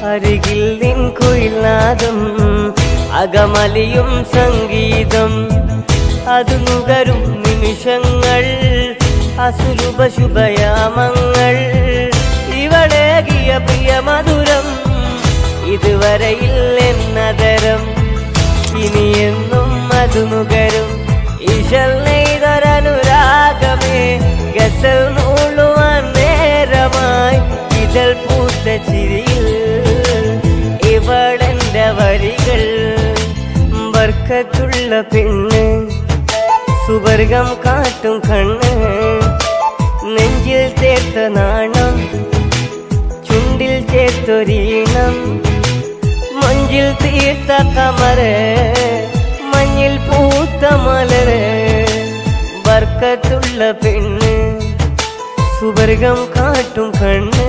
അരികിൽ നിൻ കുയിൽനാദം അകമലിയും സംഗീതം അതു നുകരും നിമിഷങ്ങൾ അസുലഭ ശുഭയാമങ്ങൾ ഇവളേകിയ പ്രിയമധുരം ഇതുവരെയിൽ എന്നതരം ഇനിയെന്നും അതു നുകരും ഈശൽ നെയ്തൊരനുരാഗമേ ഗസൽ നൂളുവാൻ നേരമായി ഇതൾ പൂത്ത ചിരിയിൽ ഇവളെന്റെ വരികൾ ബർക്കത്തുള്ള പെണ്ണ് സുവർഗം കാട്ടും കണ്ണ് നെഞ്ചിൽ ചേർത്ത നാണം ചുണ്ടിൽ ചേർത്തൊരീണം മഞ്ചിൽ തീർത്ത കമറ് മഞ്ഞിൽ പൂത്ത മലര് ബർക്കത്തുള്ള പെണ്ണ് സുവർഗം കാട്ടും കണ്ണ്